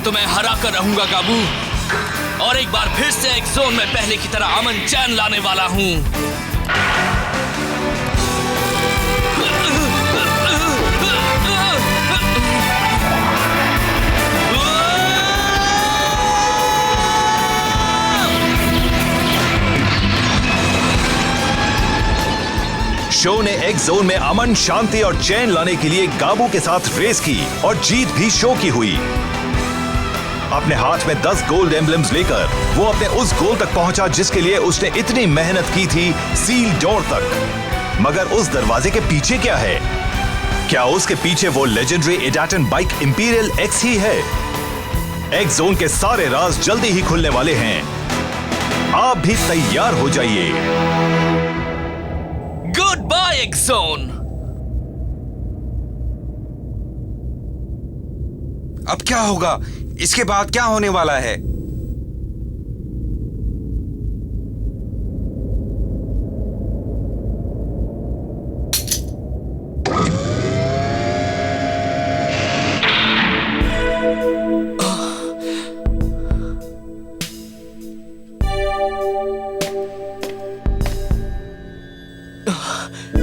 मैं तुम्हें हरा कर रहूंगा गाबू, और एक बार फिर से एक जोन में पहले की तरह अमन चैन लाने वाला हूँ। शो ने एक्स जोन में अमन, शांति और चैन लाने के लिए गाबू के साथ रेस की और जीत भी शो की हुई। अपने हाथ में 10 गोल्ड एम्बलम्स लेकर वो अपने उस गोल तक पहुंचा जिसके लिए उसने इतनी मेहनत की थी, सील डोर तक। मगर उस दरवाजे के पीछे क्या है? क्या उसके पीछे वो लेजेंडरी एडाटन बाइक इंपीरियल एक्स ही है? एक्स जोन के सारे राज जल्दी ही खुलने वाले हैं। आप भी तैयार हो जाइए। Good bye X zone. अब क्या होगा? इसके बाद क्या होने वाला है?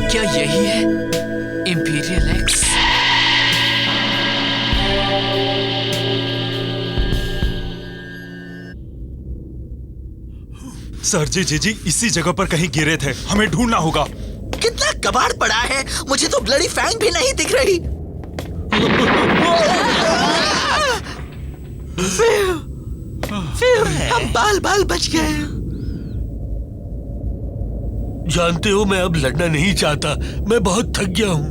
क्या यही है इंपीरियल एक्स? सर जी इसी जगह पर कहीं गिरे थे, हमें ढूंढना होगा। कितना कबाड़ पड़ा है, मुझे तो ब्लडी फैंग भी नहीं दिख रही। हम बाल बाल बच गए। जानते हो, मैं अब लड़ना नहीं चाहता, मैं बहुत थक गया हूँ।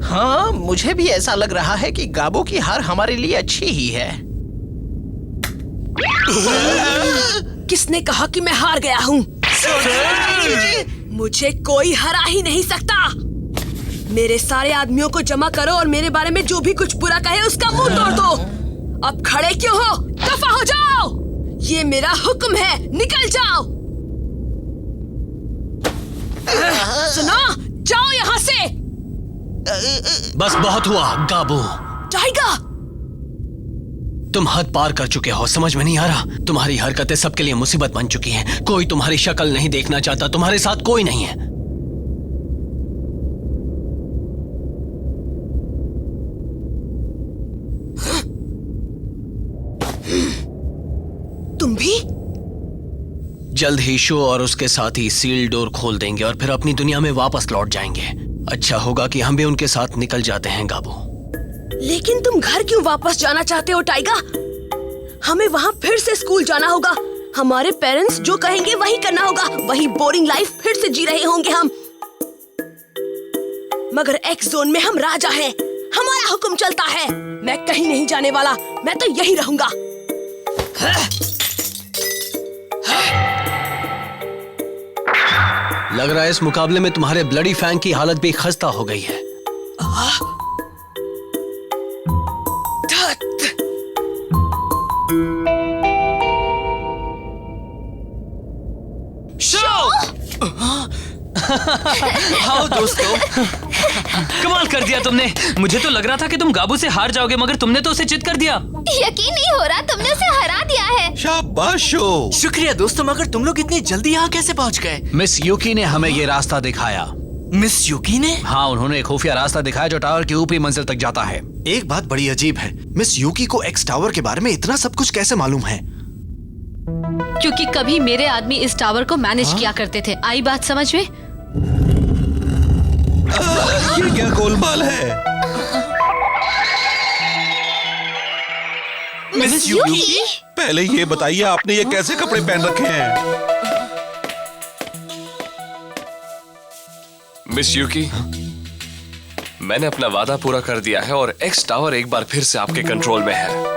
हाँ, मुझे भी ऐसा लग रहा है कि गाबो की हार हमारे लिए अच्छी ही है। किसने कहा कि मैं हार गया हूँ? मुझे कोई हरा ही नहीं सकता। मेरे सारे आदमियों को जमा करो और मेरे बारे में जो भी कुछ बुरा कहे उसका मुंह तोड़ दो। अब खड़े क्यों हो? दफा हो जाओ। ये मेरा हुक्म है, निकल जाओ। सुनो, जाओ यहाँ से। बस बहुत हुआ गाबू। टाइगर, तुम हद पार कर चुके हो, समझ में नहीं आ रहा? तुम्हारी हरकतें सबके लिए मुसीबत बन चुकी हैं। कोई तुम्हारी शक्ल नहीं देखना चाहता, तुम्हारे साथ कोई नहीं है। तुम भी? जल्द ही शो और उसके साथ ही सील डोर खोल देंगे और फिर अपनी दुनिया में वापस लौट जाएंगे। अच्छा होगा कि हम भी उनके साथ निकल जाते हैं गाबू। लेकिन तुम घर क्यों वापस जाना चाहते हो टाइगर? हमें वहाँ फिर से स्कूल जाना होगा। हमारे पेरेंट्स जो कहेंगे वही करना होगा। वही बोरिंग लाइफ फिर से जी रहे होंगे हम। मगर एक्स जोन में हम राजा हैं। हमारा हुक्म चलता है। मैं कहीं नहीं जाने वाला, मैं तो यही रहूंगा। लग रहा है इस मुकाबले में तुम्हारे ब्लडी फैंग की हालत भी खस्ता हो गई है। आओ दोस्तों, कमाल कर दिया तुमने। मुझे तो लग रहा था कि तुम गाबू से हार जाओगे, मगर तुमने तो उसे चित कर दिया। यकीन नहीं हो रहा, तुमने उसे हरा दिया है। शाबाश शो। शुक्रिया दोस्तों, मगर तुम लोग इतनी जल्दी यहाँ कैसे पहुँच गए? मिस यूकी ने हमें ये रास्ता दिखाया। मिस यूकी ने? हाँ, उन्होंने एक खुफिया रास्ता दिखाया जो टावर की ऊपरी मंजिल तक जाता है। एक बात बड़ी अजीब है, मिस यूकी को एक्स टावर के बारे में इतना सब कुछ कैसे मालूम है? क्योंकि कभी मेरे आदमी इस टावर को मैनेज किया करते थे। आई बात समझ में? ये क्या गोलमाल है? मिस यूकी? पहले ये बताइए, आपने ये कैसे कपड़े पहन रखे हैं? मिस यूकी, मैंने अपना वादा पूरा कर दिया है और एक्स टावर एक बार फिर से आपके कंट्रोल में है।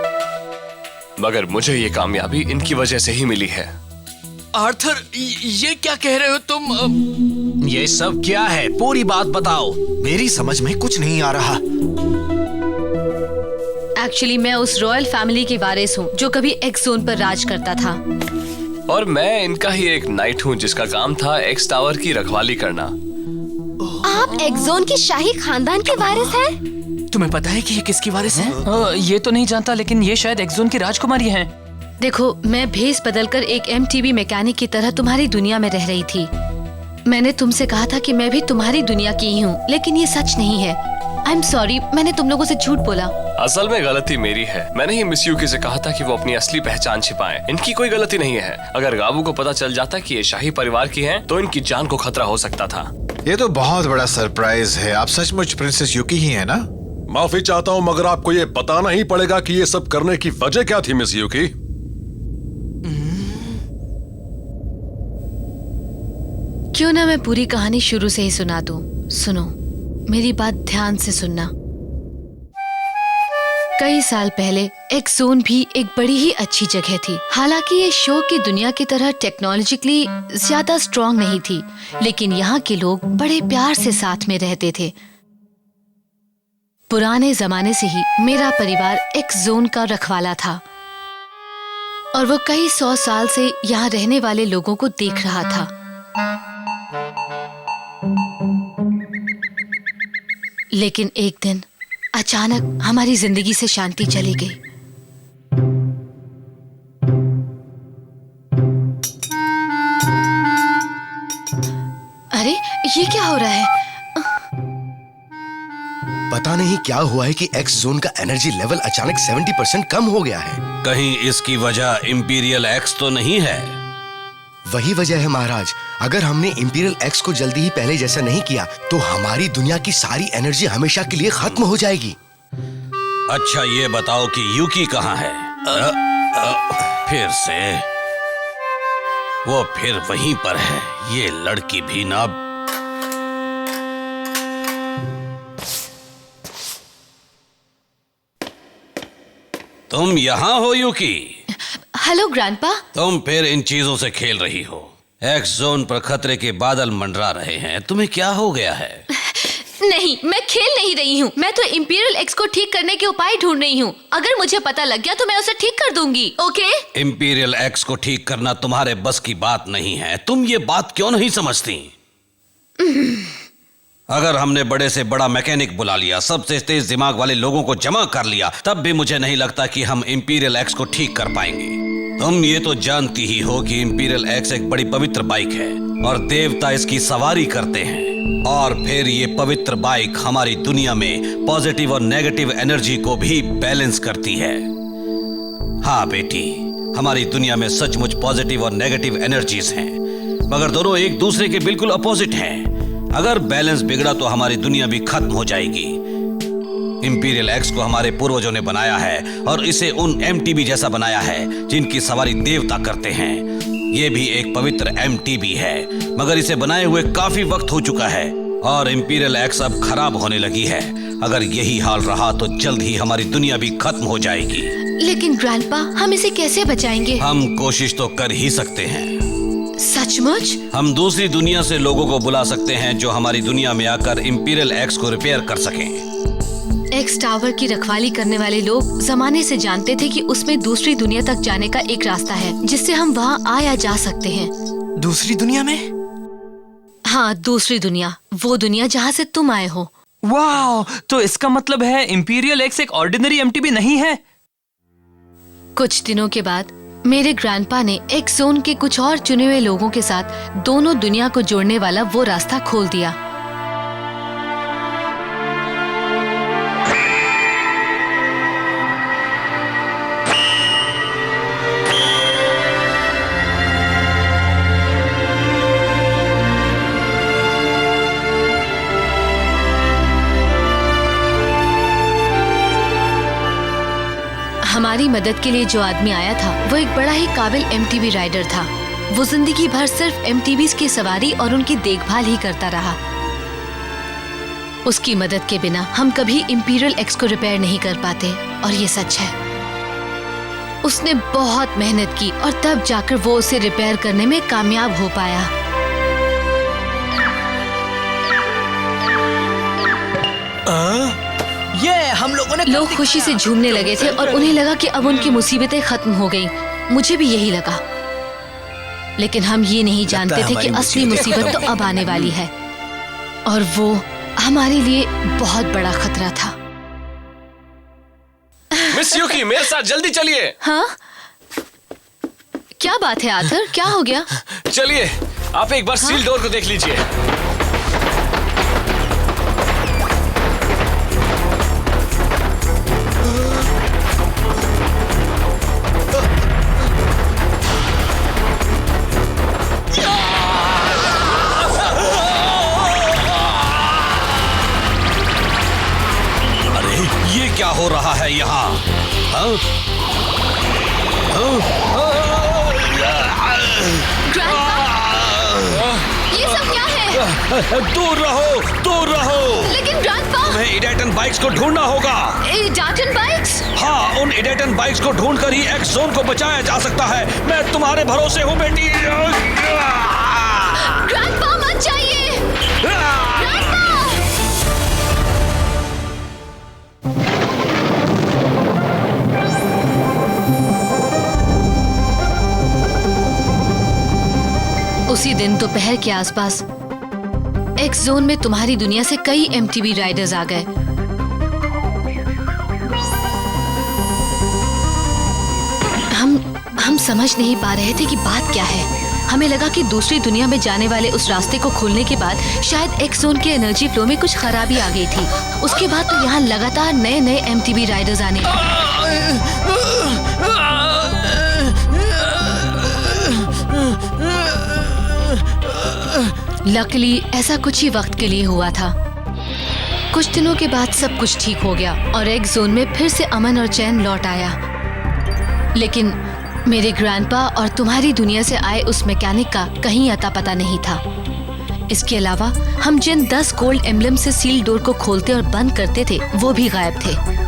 मगर मुझे ये कामयाबी इनकी वजह से ही मिली है। आर्थर, ये क्या कह रहे हो तुम? ये सब क्या है? पूरी बात बताओ। मेरी समझ में कुछ नहीं आ रहा। एक्चुअली मैं उस रॉयल फैमिली की वारिस हूँ जो कभी एक्स जोन पर राज करता था। और मैं इनका ही एक नाइट हूँ जिसका काम था एक्स टावर की रखवाली करना। आप एक्स जोन के शाही खानदान के वारिस हैं? तुम्हें पता है कि ये किसकी वारिस है? ये तो नहीं जानता, लेकिन ये शायद एक्सोन की राजकुमारी हैं। देखो, मैं भेस बदलकर एक MTV मैकेनिक की तरह तुम्हारी दुनिया में रह रही थी। मैंने तुमसे कहा था कि मैं भी तुम्हारी दुनिया की ही हूँ, लेकिन ये सच नहीं है। आई एम सॉरी, मैंने तुम लोगों से झूठ बोला। असल में गलती मेरी है। मैंने ही मिस यूकी से कहा था कि वो अपनी असली पहचान छिपाएं। इनकी कोई गलती नहीं है। अगर गाबू को पता चल जाता कि ये शाही परिवार की हैं, तो इनकी जान को खतरा हो सकता था। ये तो बहुत बड़ा सरप्राइज है। आप सचमुच प्रिंसेस यूकी ही है ना? माफी चाहता हूँ, मगर आपको ये बताना ही पड़ेगा कि ये सब करने की वजह क्या थी मिस यूकी। क्यों ना मैं पूरी कहानी शुरू से ही सुना दूं। सुनो, मेरी बात ध्यान से सुनना। कई साल पहले एक्सोन भी एक बड़ी ही अच्छी जगह थी। हालांकि ये शो की दुनिया की तरह टेक्नोलॉजिकली ज्यादा स्ट्रॉन्ग नहीं थी, लेकिन यहाँ के लोग बड़े प्यार से साथ में रहते थे। पुराने जमाने से ही मेरा परिवार एक्सोन का रखवाला था और वो कई 100 साल से यहाँ रहने वाले लोगों को देख रहा था। लेकिन एक दिन अचानक हमारी जिंदगी से शांति चली गई। अरे ये क्या हो रहा है? पता नहीं क्या हुआ है कि एक्स जोन का एनर्जी लेवल अचानक 70% कम हो गया है। कहीं इसकी वजह इंपीरियल एक्स तो नहीं है? वही वजह है महाराज। अगर हमने इंपीरियल एक्स को जल्दी ही पहले जैसा नहीं किया तो हमारी दुनिया की सारी एनर्जी हमेशा के लिए खत्म हो जाएगी। अच्छा ये बताओ कि यूकी कहाँ है? फिर से वो फिर वहीं पर है। ये लड़की भी ना। तुम यहाँ हो यूकी? Hello grandpa. तुम फिर इन चीजों से खेल रही हो। एक्स जोन पर खतरे के बादल मंडरा रहे हैं। तुम्हें क्या हो गया है? नहीं, मैं खेल नहीं रही हूँ। मैं तो इंपीरियल एक्स को ठीक करने के उपाय ढूंढ रही हूँ। अगर मुझे पता लग गया तो मैं उसे ठीक कर दूंगी। ओके? इंपीरियल एक्स को ठीक करना तुम्हारे बस की बात नहीं है। तुम ये बात क्यों नहीं समझती? अगर हमने बड़े से बड़ा मैकेनिक बुला लिया, सबसे तेज दिमाग वाले लोगों को जमा कर लिया, तब भी मुझे नहीं लगता कि हम इंपीरियल एक्स को ठीक कर पाएंगे। तुम ये तो जानती ही हो कि इंपीरियल एक्स एक बड़ी पवित्र बाइक है और देवता इसकी सवारी करते हैं। और फिर ये पवित्र बाइक हमारी दुनिया में पॉजिटिव और नेगेटिव एनर्जी को भी बैलेंस करती है। हाँ बेटी, हमारी दुनिया में सचमुच पॉजिटिव और नेगेटिव एनर्जीज हैं, मगर दोनों एक दूसरे के बिल्कुल अपोजिट हैं। अगर बैलेंस बिगड़ा तो हमारी दुनिया भी खत्म हो जाएगी। इंपीरियल एक्स को हमारे पूर्वजों ने बनाया है और इसे उन MTB जैसा बनाया है जिनकी सवारी देवता करते हैं। ये भी एक पवित्र MTB है, मगर इसे बनाए हुए काफी वक्त हो चुका है और इंपीरियल एक्स अब खराब होने लगी है। अगर यही हाल रहा तो जल्द ही हमारी दुनिया भी खत्म हो जाएगी। लेकिन ग्रैंडपा, हम इसे कैसे बचाएंगे? हम कोशिश तो कर ही सकते हैं। सचमुच? हम दूसरी दुनिया से लोगों को बुला सकते हैं जो हमारी दुनिया में आकर इंपीरियल एक्स को रिपेयर कर सकें। एक्स टावर की रखवाली करने वाले लोग जमाने से जानते थे कि उसमें दूसरी दुनिया तक जाने का एक रास्ता है जिससे हम वहाँ आ या जा सकते हैं। दूसरी दुनिया में? हाँ, दूसरी दुनिया, वो दुनिया जहाँ से तुम आए हो। वाह, तो इसका मतलब है इंपीरियल एक्स एक ऑर्डिनरी MTB नहीं है। कुछ दिनों के बाद मेरे ग्रैंडपा ने एक्स जोन के कुछ और चुने हुए लोगों के साथ दोनों दुनिया को जोड़ने वाला वो रास्ता खोल दिया। हमारी मदद के लिए जो आदमी आया था वो एक बड़ा ही काबिल MTB राइडर था। वो जिंदगी भर सिर्फ MTBs की सवारी और उनकी देखभाल ही करता रहा। उसकी मदद के बिना हम कभी इंपीरियल एक्स को रिपेयर नहीं कर पाते, और ये सच है। उसने बहुत मेहनत की और तब जाकर वो उसे रिपेयर करने में कामयाब हो पाया। ये हम लोगों ने लोग खुशी से झूमने लगे थे और उन्हें लगा कि अब उनकी मुसीबतें खत्म हो गईं। मुझे भी यही लगा, लेकिन हम ये नहीं जानते थे कि असली मुसीबत तो अब आने वाली है, और वो हमारे लिए बहुत बड़ा खतरा था। यूकी, मेरे साथ जल्दी चलिए। हाँ, क्या बात है आर्थर, क्या हो गया? चलिए, आप एक बार सील डोर को देख लीजिए। ये क्या हो रहा है यहाँ? हाँ? ये सब क्या है? दूर रहो, दूर रहो। लेकिन ग्रैंडपा, तुम्हें इडेटन बाइक्स को ढूंढना होगा। इडेटन बाइक्स? हाँ, उन इडेटन बाइक्स को ढूंढकर ही एक्स जोन को बचाया जा सकता है। मैं तुम्हारे भरोसे हूँ बेटी। ग्रैंडपा मत जाइए। ग्रैंडपा! उसी दिन दोपहर के आसपास एक्स जोन में तुम्हारी दुनिया से कई एमटीबी राइडर्स आ गए। हम समझ नहीं पा रहे थे कि बात क्या है। हमें लगा कि दूसरी दुनिया में जाने वाले उस रास्ते को खोलने के बाद शायद एक्स जोन के एनर्जी फ्लो में कुछ खराबी आ गई थी। उसके बाद तो यहाँ लगातार नए नए एमटीबी राइडर्स आने लकीली ऐसा कुछ ही वक्त के लिए हुआ था। कुछ दिनों के बाद सब कुछ ठीक हो गया और एक्स जोन में फिर से अमन और चैन लौट आया। लेकिन मेरे ग्रैंडपा और तुम्हारी दुनिया से आए उस मैकेनिक का कहीं अता पता नहीं था। इसके अलावा हम जिन 10 गोल्ड एम्बलम से सील डोर को खोलते और बंद करते थे वो भी गायब थे।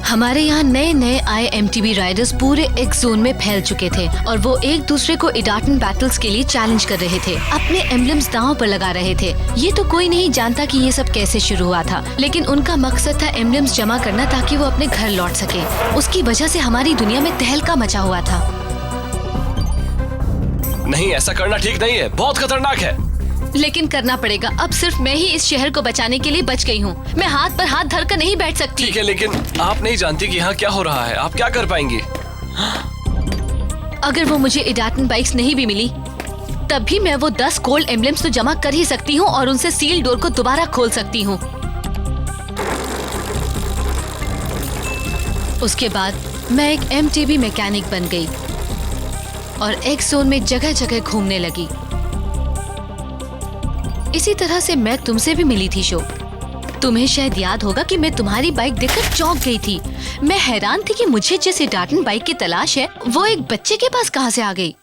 हमारे यहाँ नए नए आए एमटीबी राइडर्स पूरे एक्स जोन में फैल चुके थे और वो एक दूसरे को इडाटन बैटल्स के लिए चैलेंज कर रहे थे, अपने एम्बलम्स दांव पर लगा रहे थे। ये तो कोई नहीं जानता कि ये सब कैसे शुरू हुआ था, लेकिन उनका मकसद था एम्बलम्स जमा करना ताकि वो अपने घर लौट सके। उसकी वजह से हमारी दुनिया में तहलका मचा हुआ था। नहीं, ऐसा करना ठीक नहीं है, बहुत खतरनाक है। लेकिन करना पड़ेगा। अब सिर्फ मैं ही इस शहर को बचाने के लिए बच गई हूँ। मैं हाथ पर हाथ धरकर नहीं बैठ सकती। ठीक है, लेकिन आप नहीं जानती कि यहाँ क्या हो रहा है। आप क्या कर पाएंगी? अगर वो मुझे इडाटन बाइक्स नहीं भी मिली तब भी मैं वो 10 गोल्ड एम्बलम्स तो जमा कर ही सकती हूँ और उनसे सील डोर को दोबारा खोल सकती हूँ। उसके बाद मैं एक एमटीबी मैकेनिक बन गई और एक्स जोन में जगह जगह घूमने लगी। इसी तरह से मैं तुमसे भी मिली थी शो। तुम्हें शायद याद होगा कि मैं तुम्हारी बाइक देखकर चौंक गई थी। मैं हैरान थी कि मुझे जिस इडाटन बाइक की तलाश है वो एक बच्चे के पास कहां से आ गई।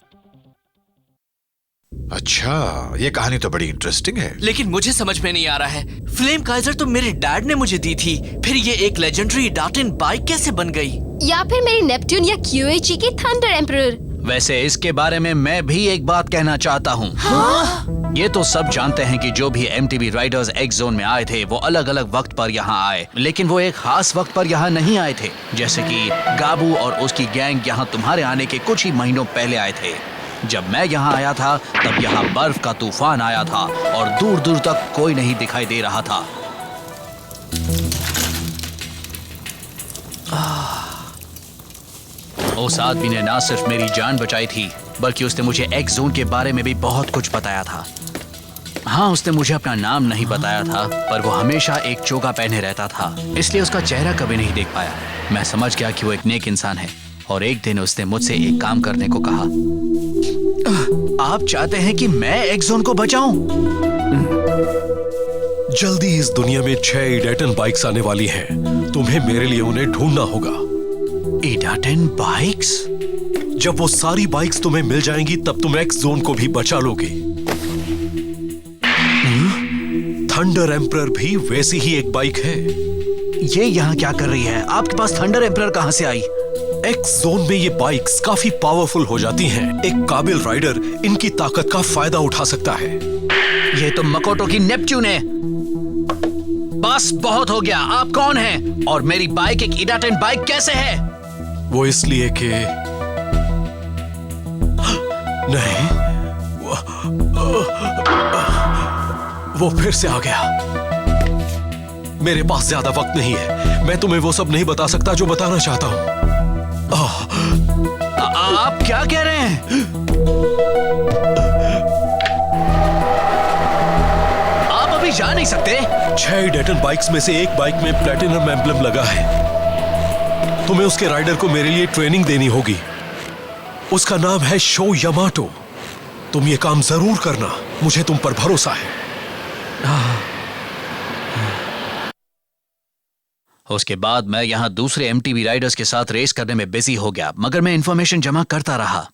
अच्छा, ये कहानी तो बड़ी इंटरेस्टिंग है। लेकिन मुझे समझ में नहीं आ रहा है, फ्लेम काइजर तो मेरे डैड ने मुझे दी थी, फिर ये एक लेजेंडरी इडाटन बाइक कैसे बन गई? या फिर मेरी नेपट्यून या क्यूएची की थंडर एम्परर। वैसे इसके बारे में मैं भी एक बात कहना चाहता हूँ। हाँ? ये तो सब जानते हैं कि जो भी एमटीबी राइडर्स एक्स जोन में आए थे वो अलग अलग वक्त पर यहाँ आए, लेकिन वो एक खास वक्त पर यहाँ नहीं आए थे। जैसे कि गाबू और उसकी गैंग यहाँ तुम्हारे आने के कुछ ही महीनों पहले आए थे। जब मैं यहाँ आया था तब यहाँ बर्फ का तूफान आया था और दूर दूर तक कोई नहीं दिखाई दे रहा था। उस आदमी ने ना सिर्फ मेरी जान बचाई थी बल्कि उसने मुझे एक्स जोन के बारे में भी बहुत कुछ बताया था। हाँ, उसने मुझे अपना नाम नहीं बताया था, पर वो हमेशा एक चोगा पहने रहता था, इसलिए उसका चेहरा कभी नहीं देख पाया। मैं समझ गया कि वो एक नेक इंसान है और एक दिन उसने मुझसे एक काम करने को कहा। आप चाहते हैं कि मैं एक्स जोन को बचाऊं? जल्दी इस दुनिया में 6 इडाटन बाइक्स आने वाली हैं। तुम्हें मेरे लिए उन्हें ढूंढना होगा। इडाटन बाइक्स? जब वो सारी बाइक्स तुम्हें मिल जाएंगी तब तुम एक्स जोन को भी बचा लोगे। थंडर एम्परर भी वैसी ही एक बाइक है। ये यहाँ क्या कर रही है? आपके पास थंडर एम्परर कहाँ से आई? एक्स जोन में ये बाइक्स काफी पावरफुल हो जाती हैं। एक काबिल राइडर इनकी ताकत का फायदा उठा सकता है। ये तो मकोटो की नेपट्यून है। बस बहुत हो गया। आप कौन हैं? और मेरी बाइक एक इडाटन बाइक कैसे है? वो इसलिए कि नहीं, वो फिर से आ गया। मेरे पास ज्यादा वक्त नहीं है। मैं तुम्हें वो सब नहीं बता सकता जो बताना चाहता हूँ। आप क्या कह रहे हैं? आप अभी जा नहीं सकते। 6 डेटन बाइक्स में से एक बाइक में प्लैटिनम एम्ब्लम लगा है। तुम्हें उसके राइडर को मेरे लिए ट्रेनिंग देनी होगी। उसका नाम है शो यामाटो। तुम ये काम जरूर करना, मुझे तुम पर भरोसा है। उसके बाद मैं यहाँ दूसरे एमटीवी राइडर्स के साथ रेस करने में बिजी हो गया, मगर मैं इंफॉर्मेशन जमा करता रहा।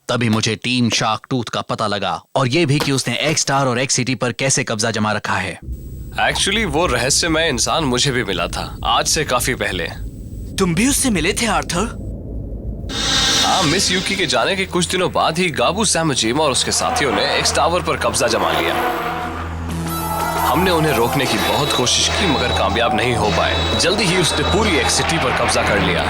तभी मुझे टीम शार्क टूथ का पता लगा, और ये भी कि उसने एक्स स्टार और एक्स सिटी पर कैसे कब्जा जमा रखा है। एक्चुअली वो रहस्यमय इंसान मुझे भी मिला था, आज से काफी पहले। तुम भी उससे मिले थे आर्थर? हाँ, मिस यूकी के जाने के कुछ दिनों बाद ही गाबू सैमुजीमा और उसके साथियों ने एक्स टावर पर कब्जा जमा लिया। हमने उन्हें रोकने की बहुत कोशिश की, मगर कामयाब नहीं हो पाए। जल्दी ही उसने पूरी एक्स सिटी पर कब्जा कर लिया।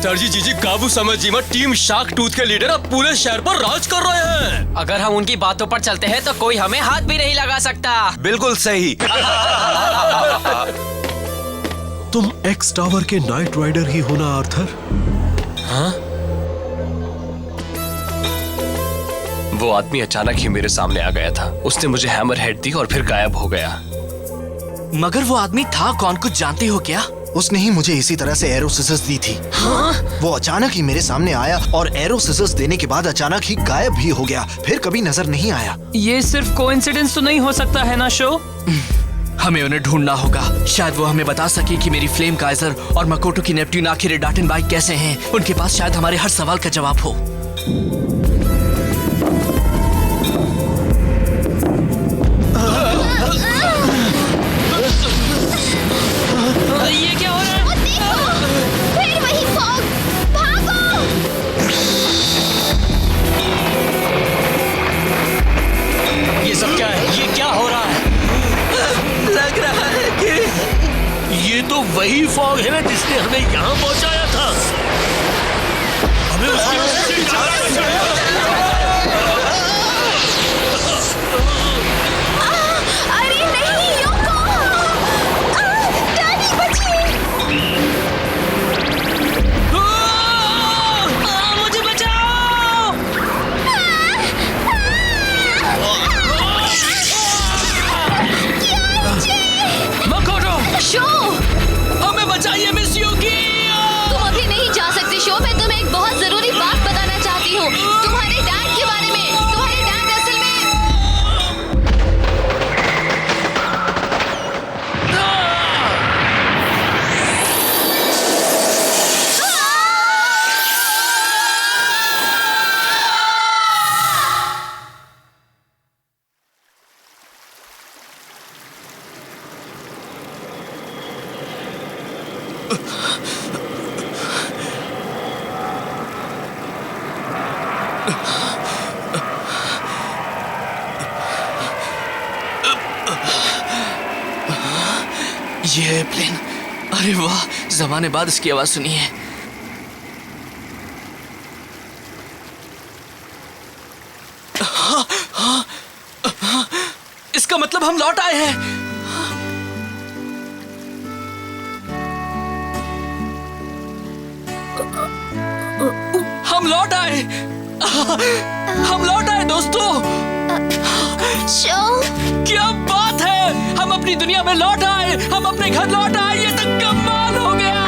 सरजी जीजी, गाबू सैमुजीमा टीम शार्क टूथ के लीडर अब पूरे शहर पर राज कर रहे हैं। अगर हम उनकी बातों पर चलते हैं तो कोई हमें हाथ भी नहीं लगा सकता। बिल्कुल सही। तुम एक्स टावर के नाइट राइडर ही हो ना आर्थर? हाँ? वो आदमी अचानक ही मेरे सामने आ गया था। उसने मुझे हैमर हेड दी और फिर गायब हो गया। मगर वो आदमी था कौन, कुछ जानते हो क्या? उसने ही मुझे इसी तरह से एरो सिजर्स दी थी। हाँ? वो अचानक ही मेरे सामने आया और एरो सिजर्स देने के बाद अचानक ही गायब भी हो गया, फिर कभी नजर नहीं आया। ये सिर्फ कोइंसिडेंस तो नहीं हो सकता है ना शो? हमें उन्हें ढूंढना होगा। शायद वो हमें बता सके कि मेरी फ्लेम काइजर और मकोटो की नेपट्यून आखिर डाटन बाइक कैसे हैं। उनके पास शायद हमारे हर सवाल का जवाब हो। ये क्या हो रहा है? फिर वही फॉग, भागो! ये सब क्या है? ये क्या हो रहा है? लग रहा है कि ये तो वही फॉग है ना जिसने हमें यहाँ पहुँचाया था। हमें उसकी वजह से जाना चाहिए। अरे नहीं, योको! डैडी बचिए! मुझे बचाओ! मकोटो! शो! हमें बचाइए मिस यूकी! तुम अभी नहीं जा सकते शो। मैं तुम्हें एक बहुत जरूरी बात बताना चाहती हूँ, तुम्हारे डैड के बारे में। तुम्हारे डैड असल में ये है प्लेन। अरे वाह, जमाने बाद इसकी आवाज सुनी है। इसका मतलब हम लौट आए हैं। हम लौट आए। हम लौट आए दोस्तों। शो! क्या बात है, हम अपनी दुनिया में लौट आए। हम अपने घर लौट आए। ये तो कमाल हो गया।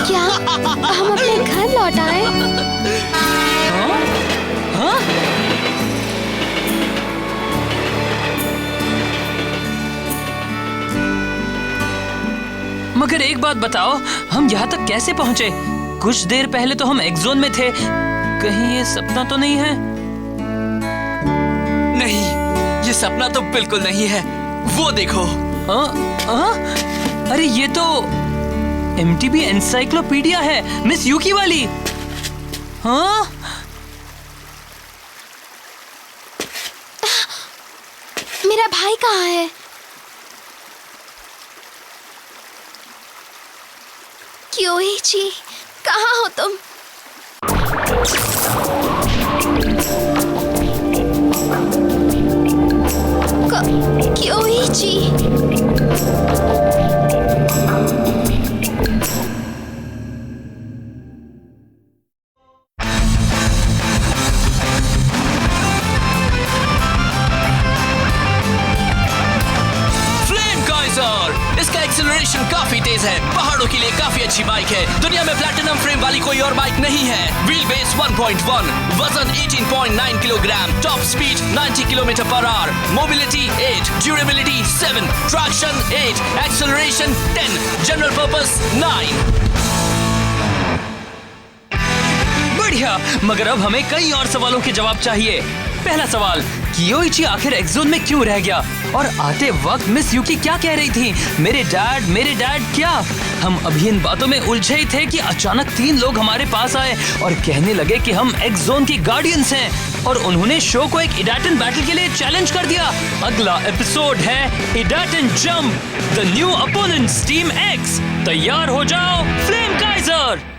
क्या हम अपने घर लौट आए? हाँ? मगर एक बात बताओ, हम यहाँ तक कैसे पहुँचे? कुछ देर पहले तो हम एक्स जोन में थे। कहीं ये सपना तो नहीं है? नहीं, ये सपना तो बिल्कुल नहीं है। वो देखो। अरे ये तो एमटीबी एनसाइक्लोपीडिया है, मिस यूकी वाली। हाँ? मेरा भाई कहाँ है? क्योइची, कहाँ हो तुम? क्योइची? जी। फ्लेम काइजर, इसका एक्सेलरेशन काफी तेज है, पहाड़ों के लिए काफी अच्छी बाइक है। दुनिया में प्लैटिनम फ्रेम वाली कोई और बाइक नहीं है। व्हील बेस 1.1, वजन 18.9 kilogram, top speed 90 kilometre per hour, mobility 8, durability 7, traction 8, acceleration 10, general purpose 9। बढ़िया, मगर अब हमें कई और सवालों के जवाब चाहिए। पहला सवाल, कियोइची आखिर एक्सोन में क्यों रह गया? और आते वक्त मिस यूकी क्या कह रही थी? मेरे डैड क्या? हम अभी इन बातों में उलझे ही थे कि अचानक 3 लोग हमारे पास आए और कहने लगे कि हम एक्सोन के गार्डियंस हैं और उन्होंने शो को एक इडाटन बैटल के लिए चैलेंज कर दिया। अगला एपिसोड है इडाटन jump, the new opponents team X. तैयार हो जाओ फ्लेम काइजर।